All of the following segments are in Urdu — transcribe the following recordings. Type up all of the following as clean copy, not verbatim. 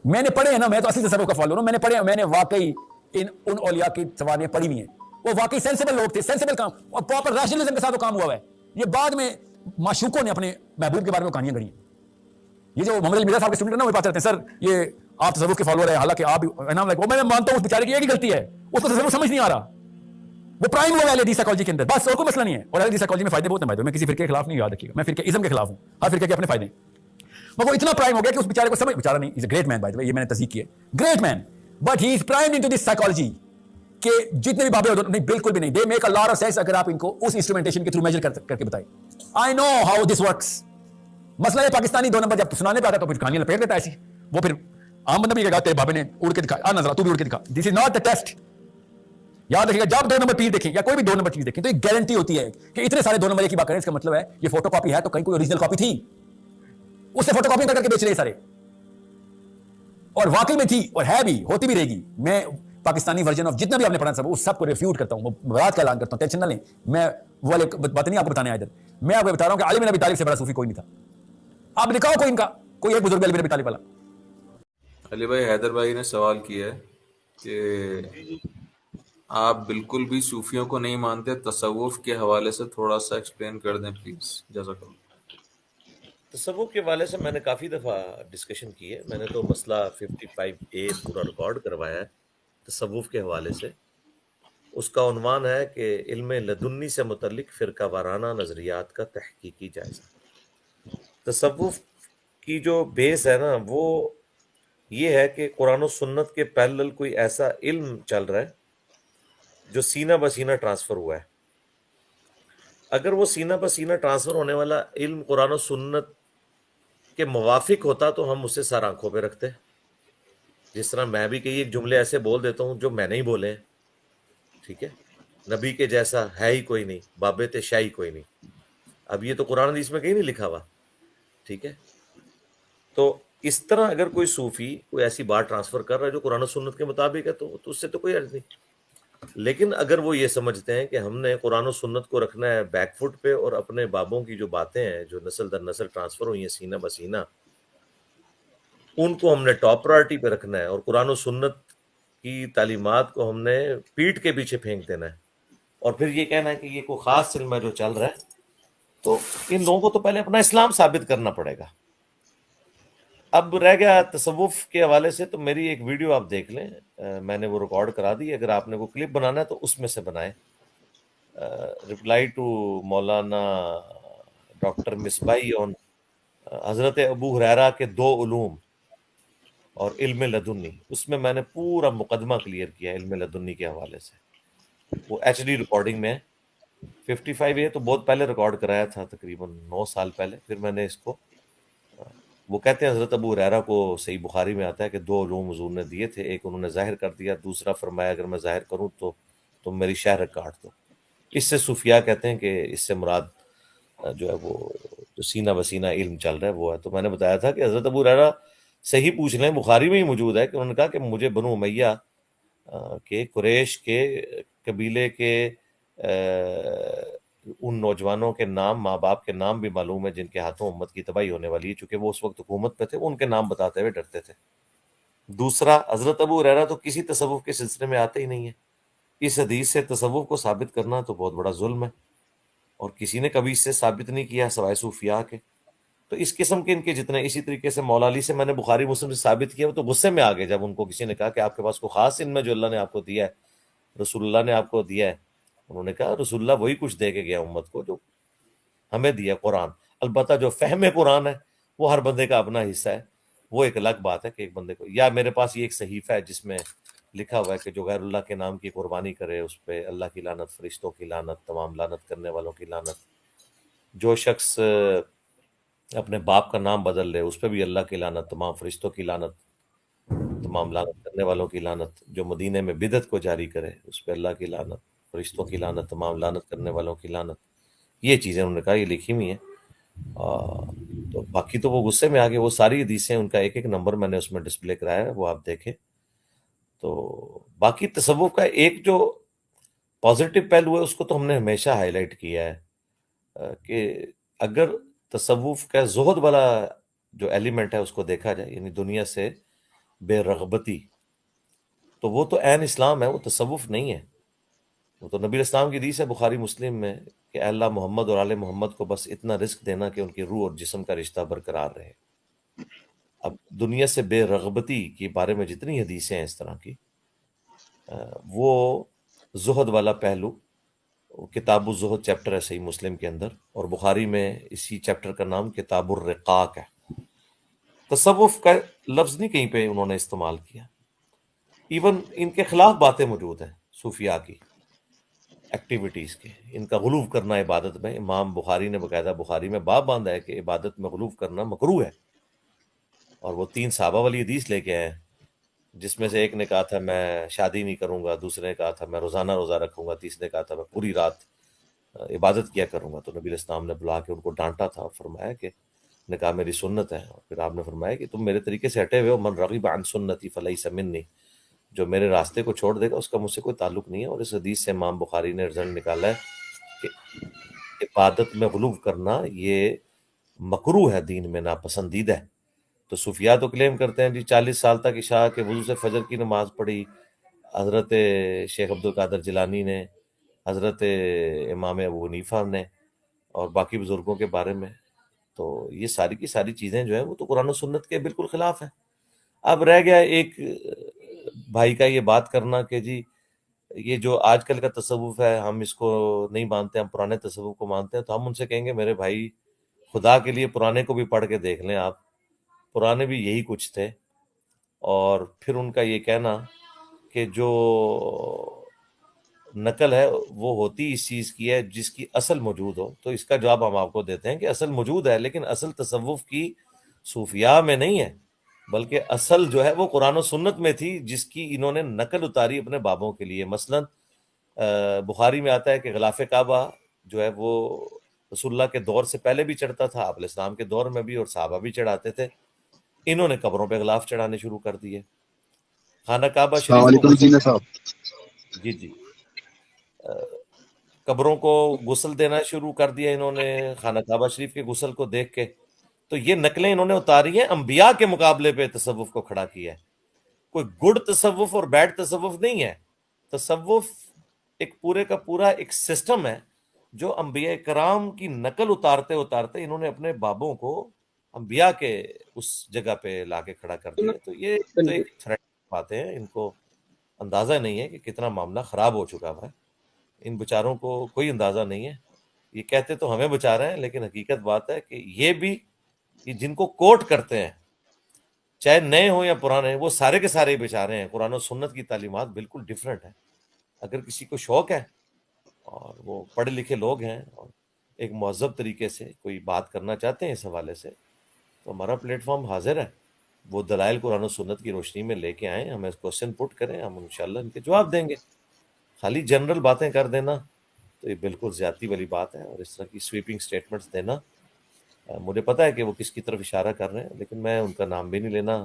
میں نے پڑھے ہیں نا, میں تو اصلی تصوف کا فالوور ہوں, میں نے پڑھے, میں نے واقعی ان اولیاء کی سواریاں پڑھی ہوئی ہیں, وہ واقعی سینسیبل لوگ تھے, سینسیبل کام, اور پراپر ریشنلزم کے ساتھ وہ کام ہوا ہے. یہ بعد میں معشوقوں نے اپنے محبوب کے بارے میں کہانیاں گڑھی ہیں. یہ جو محمد علی مرزا صاحب کے اسٹوڈنٹ نا, وہ بات کرتے ہیں سر یہ آپ تصوف کے فالوور ہیں, حالانکہ آپ میں مانتا ہوں اس بیچارے کی ایک ہی غلطی ہے, اس کو تصوف سمجھ نہیں آ رہا, وہ پرائم ہوا ہے حدیث سائیکالوجی کے اندر, بس اور کوئی مسئلہ نہیں ہے. اور حدیث سائیکالوجی میں فائدے بہت ہیں بھائی, میں کسی فرقے کے خلاف نہیں, یاد رکھیے گا, میں فرقے ازم کے خلاف ہوں, ہر فرقے کے اپنے فائدے ہیں. وہ اتنا پرائم ہو گیا کہ اس بیچارے کو سمجھ, بیچارہ نہیں, از a great mean by the وے, یہ میں نے تصدیق کی ہے, great man, but he is primed into this psychology کہ جتنے بھی بابے ہوتے نہیں, بالکل بھی نہیں, they make a lot of sense اگر آپ ان کو اس انسٹرومنٹیشن کے تھرو میجر کر کے بتائیں. I know how this works. مسئلہ ہے پاکستانی 2 نمبر جب سنانے پہ آتا تو پھر کہانیاں لپیٹ دیتا ہے ایسی, وہ پھر عام بندہ بھی کہے گا تیرے بابے نے اڑ کے دکھایا, نظر تو بھی اڑ کے دکھا. دس از ناٹ دا ٹیسٹ. یاد رکھیے گا جب 2 نمبر پیر دیکھیں یا کوئی بھی 2 نمبر چیز دیکھیں تو ایک گارنٹی ہوتی ہے کہ اتنے سارے 2 نمبر ایک ہی بات کریں, اس کا مطلب ہے یہ فوٹو کاپی ہے تو کہیں کوئی اوریجنل کاپی تھی, اس سے فوٹو کاپی کر کے بیچ رہے سارے, اور واقعی میں تھی اور ہے بھی, ہوتی بھی رہے گی. میں پاکستانی ورژن آف جتنا بھی آپ نے پڑھا سب اس سب کو ریفیوٹ کرتا ہوں, بات کا اعلان کرتا ہوں, ٹینشن نہ لیں. میں وہ والے بات نہیں آپ کو بتانے آیا ادھر, میں آپ کو بتا رہا ہوں کہ علی بن ابی طالب سے بڑا صوفی کوئی نہیں تھا. آپ دکھاؤ کوئی ان کا, کوئی ایک بزرگ علی بن ابی طالب والا. علی بھائی, حیدر بھائی نے سوال کیا ہے کہ آپ بالکل بھی صوفیوں کو نہیں مانتے, تصوف کے حوالے سے تھوڑا سا ایکسپلین کر دیں پلیز, جزاک اللہ. تصوف کے حوالے سے میں نے کافی دفعہ ڈسکشن کی ہے, میں نے تو مسئلہ 55A پورا ریکارڈ کروایا ہے تصوف کے حوالے سے. اس کا عنوان ہے کہ علم لدنی سے متعلق فرقہ وارانہ نظریات کا تحقیقی جائزہ. تصوف کی جو بیس ہے نا وہ یہ ہے کہ قرآن و سنت کے پیرلل کوئی ایسا علم چل رہا ہے جو سینہ بسینہ ٹرانسفر ہوا ہے. اگر وہ سینہ بسینہ ٹرانسفر ہونے والا علم قرآن و سنت کے موافق ہوتا تو ہم اسے سر آنکھوں پہ رکھتے. جس طرح میں بھی کئی ایک جملے ایسے بول دیتا ہوں جو میں نہیں بولے ہیں, ٹھیک ہے, نبی کے جیسا ہے ہی کوئی نہیں, بابت شاہی کوئی نہیں. اب یہ تو قرآن حدیث میں کہیں نہیں لکھا ہوا, ٹھیک ہے. تو اس طرح اگر کوئی صوفی کوئی ایسی بات ٹرانسفر کر رہا ہے جو قرآن و سنت کے مطابق ہے تو اس سے تو کوئی عرض نہیں. لیکن اگر وہ یہ سمجھتے ہیں کہ ہم نے قرآن و سنت کو رکھنا ہے بیک فٹ پہ, اور اپنے بابوں کی جو باتیں ہیں جو نسل در نسل ٹرانسفر ہوئی ہیں سینہ بسینہ, ان کو ہم نے ٹاپ پرائرٹی پہ رکھنا ہے, اور قرآن و سنت کی تعلیمات کو ہم نے پیٹھ کے پیچھے پھینک دینا ہے, اور پھر یہ کہنا ہے کہ یہ کوئی خاص علم ہے جو چل رہا ہے, تو ان لوگوں کو تو پہلے اپنا اسلام ثابت کرنا پڑے گا. اب رہ گیا تصوف کے حوالے سے, تو میری ایک ویڈیو آپ دیکھ لیں, میں نے وہ ریکارڈ کرا دی, اگر آپ نے وہ کلپ بنانا ہے تو اس میں سے بنائیں. Reply to Maulana doctor Misbahi آن حضرت ابو ہریرہ کے 2 علوم اور علم لدنی. اس میں نے پورا مقدمہ کلیئر کیا علم لدنی کے حوالے سے, وہ ایچ ڈی ریکارڈنگ میں. 55A تو بہت پہلے ریکارڈ کرایا تھا, تقریباً 9 سال پہلے. پھر میں نے اس کو, وہ کہتے ہیں حضرت ابو ہریرہ کو صحیح بخاری میں آتا ہے کہ 2 علوم حضور نے دیے تھے, ایک انہوں نے ظاہر کر دیا, دوسرا فرمایا اگر میں ظاہر کروں تو تم میری شہرت کاٹ دو. اس سے صوفیاء کہتے ہیں کہ اس سے مراد جو ہے وہ جو سینہ بسینہ علم چل رہا ہے وہ ہے. تو میں نے بتایا تھا کہ حضرت ابو ہریرہ صحیح پوچھ لیں, بخاری میں ہی موجود ہے کہ انہوں نے کہا کہ مجھے بنو امیہ کے قریش کے قبیلے کے ان نوجوانوں کے نام, ماں باپ کے نام بھی معلوم ہے جن کے ہاتھوں امت کی تباہی ہونے والی ہے, چونکہ وہ اس وقت حکومت پہ تھے, وہ ان کے نام بتاتے ہوئے ڈرتے تھے. دوسرا, حضرت ابو ہریرہ تو کسی تصوف کے سلسلے میں آتے ہی نہیں ہے. اس حدیث سے تصوف کو ثابت کرنا تو بہت بڑا ظلم ہے, اور کسی نے کبھی اس سے ثابت نہیں کیا سوائے صوفیاء کے. تو اس قسم کے ان کے جتنے, اسی طریقے سے مولا علی سے میں نے بخاری مسلم سے ثابت کیا, وہ تو غصے میں آ گئے جب ان کو کسی نے کہا کہ آپ کے پاس کوئی خاص علم ہے جو اللہ نے آپ کو دیا ہے, رسول اللہ نے آپ کو دیا ہے. انہوں نے کہا رسول اللہ وہی کچھ دے کے گیا امت کو جو ہمیں دیا قرآن. البتہ جو فہم قرآن ہے وہ ہر بندے کا اپنا حصہ ہے, وہ ایک الگ بات ہے کہ ایک بندے کو, یا میرے پاس یہ ایک صحیفہ ہے جس میں لکھا ہوا ہے کہ جو غیر اللہ کے نام کی قربانی کرے اس پہ اللہ کی لعنت, فرشتوں کی لعنت, تمام لعنت کرنے والوں کی لعنت. جو شخص اپنے باپ کا نام بدل لے اس پہ بھی اللہ کی لعنت, تمام فرشتوں کی لعنت, تمام لعنت کرنے والوں کی لعنت. جو مدینے میں بدعت کو جاری کرے اس پہ اللہ کی لعنت, فرشتوں کی لعنت, تمام لعنت کرنے والوں کی لعنت. یہ چیزیں انہوں نے کہا, یہ لکھی ہوئی ہیں. تو باقی تو وہ غصے میں آ گئے. وہ ساری حدیثیں ان کا ایک ایک نمبر میں نے اس میں ڈسپلے کرایا ہے, وہ آپ دیکھیں. تو باقی تصوف کا ایک جو پازیٹیو پہلو ہے اس کو تو ہم نے ہمیشہ ہائی لائٹ کیا ہے کہ اگر تصوف کا زہد والا جو ایلیمنٹ ہے اس کو دیکھا جائے, یعنی دنیا سے بے رغبتی، تو وہ تو عین اسلام ہے، وہ تصوف نہیں ہے. وہ تو نبی اسلام کی حدیث ہے بخاری مسلم میں کہ اے اللہ محمد اور آل محمد کو بس اتنا رزق دینا کہ ان کی روح اور جسم کا رشتہ برقرار رہے. اب دنیا سے بے رغبتی کے بارے میں جتنی حدیثیں ہیں اس طرح کی، وہ زہد والا پہلو، کتاب الزہد چیپٹر ہے صحیح مسلم کے اندر، اور بخاری میں اسی چیپٹر کا نام کتاب الرقاق ہے. تصوف کا لفظ نہیں کہیں پہ انہوں نے استعمال کیا. ایون ان کے خلاف باتیں موجود ہیں صوفیاء کی ایکٹیویٹیز کے، ان کا غلو کرنا عبادت میں. امام بخاری نے باقاعدہ بخاری میں باب باندھا ہے کہ عبادت میں غلو کرنا مکروہ ہے. اور وہ 3 صحابہ والی حدیث لے کے آئے ہیں، جس میں سے ایک نے کہا تھا میں شادی نہیں کروں گا، دوسرے نے کہا تھا میں روزانہ روزہ رکھوں گا، تیسرے نے کہا تھا میں پوری رات عبادت کیا کروں گا. تو نبی علیہ السلام نے بلا کے ان کو ڈانٹا تھا اور فرمایا کہ، نے کہا میری سنت ہے. اور پھر آپ نے فرمایا کہ تم میرے طریقے سے ہٹے ہوئے ہو، من رغب عن سنتی فلیس منی، جو میرے راستے کو چھوڑ دے گا اس کا مجھ سے کوئی تعلق نہیں ہے. اور اس حدیث سے امام بخاری نے رزلٹ نکالا ہے کہ عبادت میں غلو کرنا یہ مکروہ ہے، دین میں ناپسندیدہ ہے. تو صوفیاء تو کلیم کرتے ہیں جی 40 سال تک عشاء کے وضو سے فجر کی نماز پڑھی حضرت شیخ عبد القادر جیلانی نے، حضرت امام ابو حنیفہ نے، اور باقی بزرگوں کے بارے میں. تو یہ ساری کی ساری چیزیں جو ہیں وہ تو قرآن و سنت کے بالکل خلاف ہیں. اب رہ گیا ایک بھائی کا یہ بات کرنا کہ جی یہ جو آج کل کا تصوف ہے ہم اس کو نہیں مانتے، ہم پرانے تصوف کو مانتے ہیں. تو ہم ان سے کہیں گے میرے بھائی خدا کے لیے پرانے کو بھی پڑھ کے دیکھ لیں آپ، پرانے بھی یہی کچھ تھے. اور پھر ان کا یہ کہنا کہ جو نقل ہے وہ ہوتی اس چیز کی ہے جس کی اصل موجود ہو. تو اس کا جواب ہم آپ کو دیتے ہیں کہ اصل موجود ہے، لیکن اصل تصوف کی صوفیاء میں نہیں ہے، بلکہ اصل جو ہے وہ قرآن و سنت میں تھی، جس کی انہوں نے نقل اتاری اپنے بابوں کے لیے. مثلا بخاری میں آتا ہے کہ غلاف کعبہ جو ہے وہ رسول اللہ کے دور سے پہلے بھی چڑھتا تھا، آپ علیہ السلام کے دور میں بھی، اور صحابہ بھی چڑھاتے تھے. انہوں نے قبروں پہ غلاف چڑھانے شروع کر دیے. خانہ کعبہ السلام شریف کو علیکم غسل، جینا صاحب. جی قبروں کو غسل دینا شروع کر دیا انہوں نے خانہ کعبہ شریف کے غسل کو دیکھ کے. تو یہ نقلیں انہوں نے اتاری ہیں، انبیاء کے مقابلے پہ تصوف کو کھڑا کیا ہے. کوئی گڈ تصوف اور بیڈ تصوف نہیں ہے. تصوف ایک پورے کا پورا ایک سسٹم ہے جو انبیاء کرام کی نقل اتارتے اتارتے انہوں نے اپنے بابوں کو انبیاء کے اس جگہ پہ لا کے کھڑا کر دیا. تو یہ تو ایک تھریٹ باتیں ہیں، ان کو اندازہ نہیں ہے کہ کتنا معاملہ خراب ہو چکا ہے. ان بیچاروں کو کوئی اندازہ نہیں ہے. یہ کہتے تو ہمیں بچا رہے ہیں، لیکن حقیقت بات ہے کہ یہ بھی جن کو کوٹ کرتے ہیں چاہے نئے ہوں یا پرانے، وہ سارے کے سارے بچا رہے ہیں. قرآن و سنت کی تعلیمات بالکل ڈیفرنٹ ہیں. اگر کسی کو شوق ہے اور وہ پڑھے لکھے لوگ ہیں اور ایک مہذب طریقے سے کوئی بات کرنا چاہتے ہیں اس حوالے سے، تو ہمارا پلیٹ فارم حاضر ہے. وہ دلائل قرآن و سنت کی روشنی میں لے کے آئیں، ہمیں کوشچن پٹ کریں، ہم انشاءاللہ ان کے جواب دیں گے. خالی جنرل باتیں کر دینا تو یہ بالکل زیادتی والی بات ہے، اور اس طرح کی سویپنگ سٹیٹمنٹس دینا، مجھے پتا ہے کہ وہ کس کی طرف اشارہ کر رہے ہیں، لیکن میں ان کا نام بھی نہیں لینا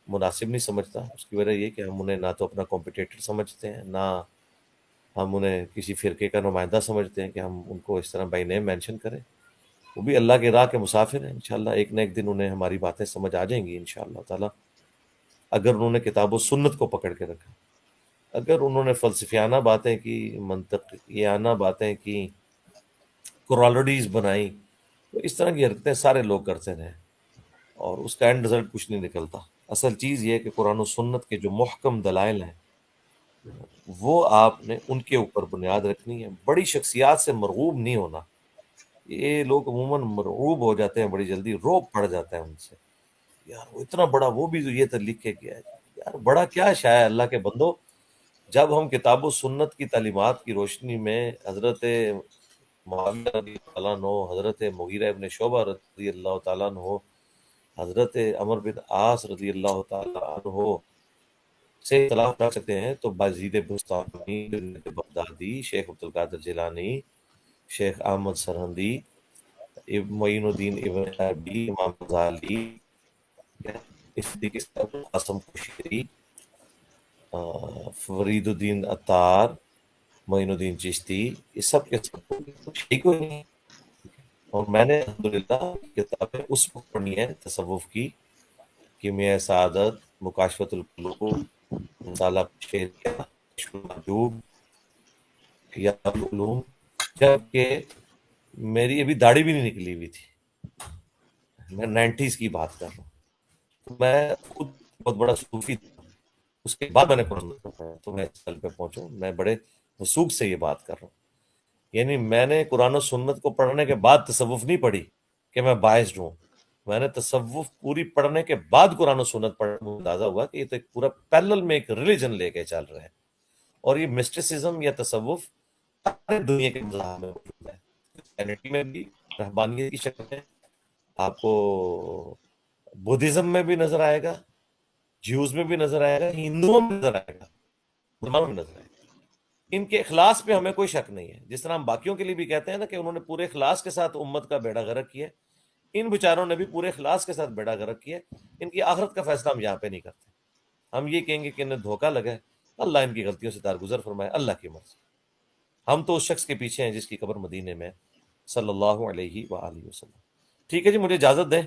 مناسب نہیں سمجھتا. اس کی وجہ یہ کہ ہم انہیں نہ تو اپنا کمپٹیٹر سمجھتے ہیں، نہ ہم انہیں کسی فرقے کا نمائندہ سمجھتے ہیں کہ ہم ان کو اس طرح بائی نیم مینشن کریں. وہ بھی اللہ کے راہ کے مسافر ہیں، انشاءاللہ ایک نہ ایک دن انہیں ہماری باتیں سمجھ آ جائیں گی انشاءاللہ تعالیٰ، اگر انہوں نے کتاب و سنت کو پکڑ کے رکھا. اگر انہوں نے فلسفیانہ باتیں کی، منطقیانہ باتیں کی، کورالڈیز بنائی، تو اس طرح کی حرکتیں سارے لوگ کرتے رہے اور اس کا اینڈ رزلٹ کچھ نہیں نکلتا. اصل چیز یہ ہے کہ قرآن و سنت کے جو محکم دلائل ہیں وہ آپ نے ان کے اوپر بنیاد رکھنی ہے. بڑی شخصیات سے مرغوب نہیں ہونا. یہ لوگ عموماً مرغوب ہو جاتے ہیں بڑی جلدی، روب پڑ جاتا ہے ان سے، یار وہ اتنا بڑا، وہ بھی یہ تو لکھ کے گیا ہے. یار بڑا کیا شاید اللہ کے بندو، جب ہم کتاب و سنت کی تعلیمات کی روشنی میں حضرت معاویہ رضی اللہ عنہ، حضرت مغیرہ ابن شعبہ رضی اللہ تعالیٰ عنہ، حضرت عمر بن عاص رضی اللہ تعالیٰ عنہ سے اختلاف رکھ سکتے ہیں، تو بازید بستانی، بغدادی، شیخ عبد القادر جیلانی، شیخ احمد سرہندی، معین الدین ابن عربی، امام غزالی، قاسم قشیری، فرید الدین عطار، معین الدین چشتی، یہ سب کے سب شیخ کوئی نہیں. اور میں نے الحمدللہ کتابیں اس وقت پڑھی ہیں تصوف کی، کیمیائے سعادت، مکاشفۃ القلوب، رسالہ شیریہ، کشف المحجوب، احیاء العلوم، جبکہ میری ابھی داڑھی بھی نہیں نکلی ہوئی تھی، میں 90s کی بات کر رہا ہوں، میں خود بہت بڑا صوفی تھا، اس کے بعد میں نے قرآن پڑھا تو میں اس حل پہ پہنچا. میں بڑے وثوق سے یہ بات کر رہا ہوں، یعنی میں نے قرآن و سنت کو پڑھنے کے بعد تصوف نہیں پڑھی کہ میں باعث ہوں، میں نے تصوف پوری پڑھنے کے بعد قرآن و سنت پڑھنے میں اندازہ ہوا کہ یہ تو ایک پورا پیرلل میں ایک ریلیجن لے کے چل رہے ہیں، اور یہ مسٹسزم یا تصوف سارے دنیا کے مذاہب میں موجود ہے. کرسچینٹی میں بھی رہبانیت کی شکل میں آپ کو بدھزم میں بھی نظر آئے گا، جیوز میں بھی نظر آئے گا، ہندوؤں میں نظر آئے گا، مسلمانوں میں نظر آئے گا. ان کے اخلاص پہ ہمیں کوئی شک نہیں ہے، جس طرح ہم باقیوں کے لیے بھی کہتے ہیں نا کہ انہوں نے پورے اخلاص کے ساتھ امت کا بیڑا غرق کیا، ان بیچاروں نے بھی پورے اخلاص کے ساتھ بیڑا غرق کیا. ان کی آخرت کا فیصلہ ہم یہاں پہ نہیں کرتے، ہم یہ کہیں گے کہ انہیں دھوکہ لگا ہے، اللہ ان کی غلطیوں سے درگزر فرمائے، اللہ کی مرضی. ہم تو اس شخص کے پیچھے ہیں جس کی قبر مدینے میں ہے، صلی اللہ علیہ وآلہ وسلم. ٹھیک ہے جی، مجھے اجازت دیں.